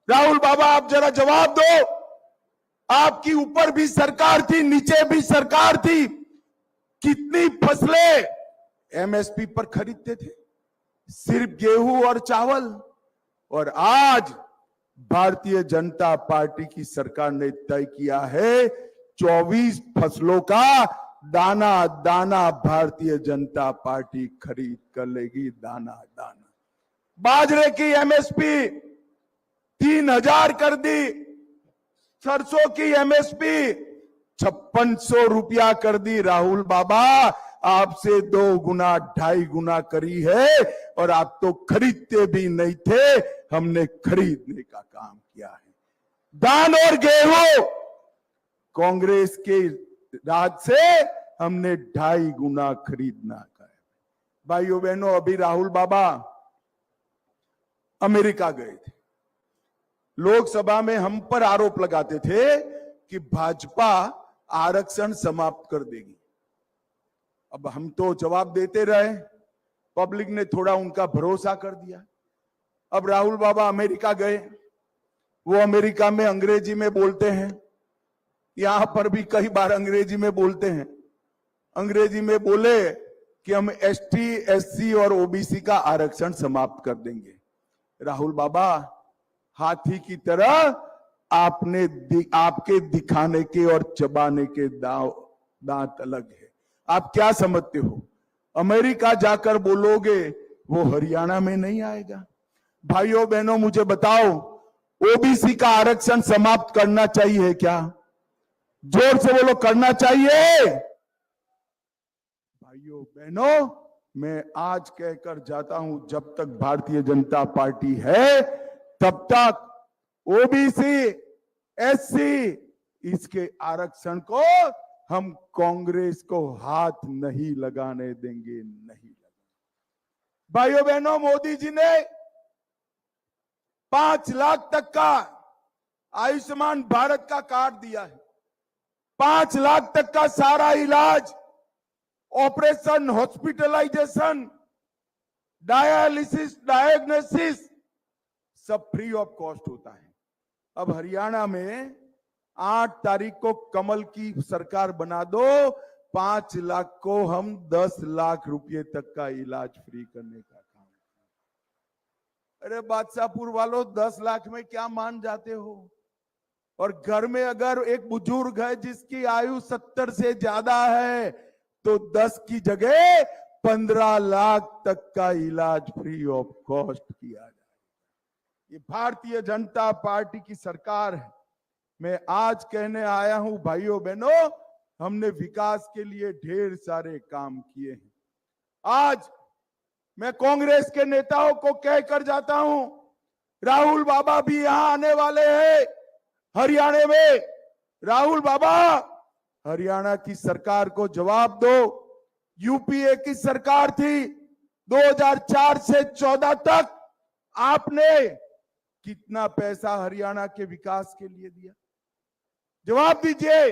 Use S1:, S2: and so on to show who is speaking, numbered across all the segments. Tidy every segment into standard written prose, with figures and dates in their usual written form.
S1: राहुल बाबा, आप जरा जवाब दो। आपकी ऊपर भी सरकार थी, नीचे भी सरकार थी, कितनी फसलें एमएसपी पर खरीदते थे? सिर्फ गेहूं और चावल। और आज भारतीय जनता पार्टी की सरकार ने तय किया है 24 फसलों का दाना दाना भारतीय जनता पार्टी खरीद कर लेगी, दाना दाना। बाजरे की एमएसपी 3000 कर दी, सरसों की एमएसपी 5600 रुपया कर दी। राहुल बाबा, आपसे 2 गुना 2.5 गुना करी है, और आप तो खरीदते भी नहीं थे, हमने खरीदने का काम किया है। धान और गेहूं कांग्रेस के राज से हमने 2.5 गुना खरीदना का है। भाइयों बहनों, अभी राहुल बाबा अमेरिका गए थे। लोकसभा में हम पर आरोप लगाते थे कि भाजपा आरक्षण समाप्त कर देगी। अब हम तो जवाब देते रहे, पब्लिक ने थोड़ा उनका भरोसा कर दिया। अब राहुल बाबा अमेरिका गए, वो अमेरिका में अंग्रेजी में बोलते हैं, यहां पर भी कई बार अंग्रेजी में बोलते हैं। अंग्रेजी में बोले कि हम एसटी, एससी और ओबीसी का आरक्षण समाप्त कर देंगे। राहुल बाबा, हाथी की तरह आपके दिखाने के और चबाने के दांत अलग है। आप क्या समझते हो, अमेरिका जाकर बोलोगे वो हरियाणा में नहीं आएगा? भाइयों बहनों, मुझे बताओ, ओबीसी का आरक्षण समाप्त करना चाहिए क्या? जोर से बोलो, करना चाहिए? भाइयों बहनों, मैं आज कहकर जाता हूं, जब तक भारतीय जनता पार्टी है तब तक ओबीसी, एससी, इसके आरक्षण को हम कांग्रेस को हाथ नहीं लगाने देंगे, नहीं लगाने। भाइयों बहनों, मोदी जी ने 5 लाख तक का आयुष्मान भारत का कार्ड दिया है। 5 लाख तक का सारा इलाज, ऑपरेशन, हॉस्पिटलाइजेशन, डायलिसिस, डायग्नोसिस सब फ्री ऑफ कॉस्ट होता है। अब हरियाणा में 8 तारीख को कमल की सरकार बना दो, 5 लाख को हम 10 लाख रुपए तक का इलाज फ्री करने का काम। अरे बादशाहपुर वालों, 10 लाख में क्या मान जाते हो? और घर में अगर एक बुजुर्ग है जिसकी आयु 70 से ज्यादा है, तो 10 की जगह 15 लाख तक का इलाज फ्री ऑफ कॉस्ट किया जाए। ये भारतीय जनता पार्टी की सरकार है। मैं आज कहने आया हूं, भाइयों बहनों, हमने विकास के लिए ढेर सारे काम किए हैं। आज मैं कांग्रेस के नेताओं को कहकर जाता हूं, राहुल बाबा भी यहां आने वाले हैं हरियाणा में। राहुल बाबा, हरियाणा की सरकार को जवाब दो। यूपीए की सरकार थी, 2004 से 14 तक आपने कितना पैसा हरियाणा के विकास के लिए दिया? जवाब दीजिए।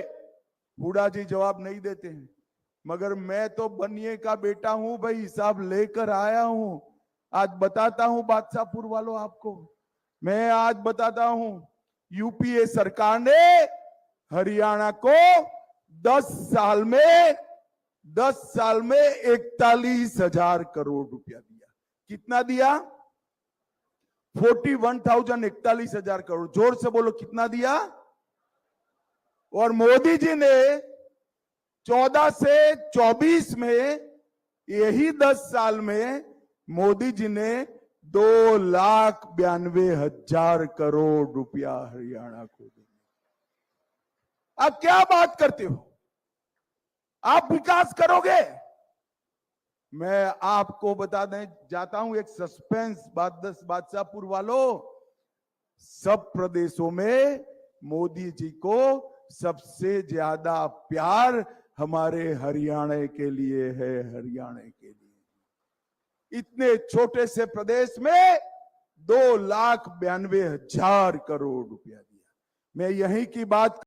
S1: हुडा जी जवाब नहीं देते हैं, मगर मैं तो बनिए का बेटा हूं भाई, हिसाब लेकर आया हूं। आज बताता हूं बादशाहपुर वालों आपको, मैं आज बताता हूं, यूपीए सरकार ने हरियाणा को 10 साल में 41,000 करोड़ रुपया दिया। कितना दिया? 41,041 करोड़। जोर से बोलो, कितना दिया? और मोदी जी ने 14 से 24 में, यही 10 साल में मोदी जी ने 2,92,000 करोड़ रुपया हरियाणा को दिया। आप क्या बात करते हो? आप विकास करोगे? मैं आपको बता दें जाता हूं एक सस्पेंस बात, 10 बादशाहपुर वालों, सब प्रदेशों में मोदी जी को सबसे ज्यादा प्यार हमारे हरियाणा के लिए है। हरियाणा के लिए इतने छोटे से प्रदेश में 2,92,000 करोड़ रुपया दिया। मैं यहीं की बात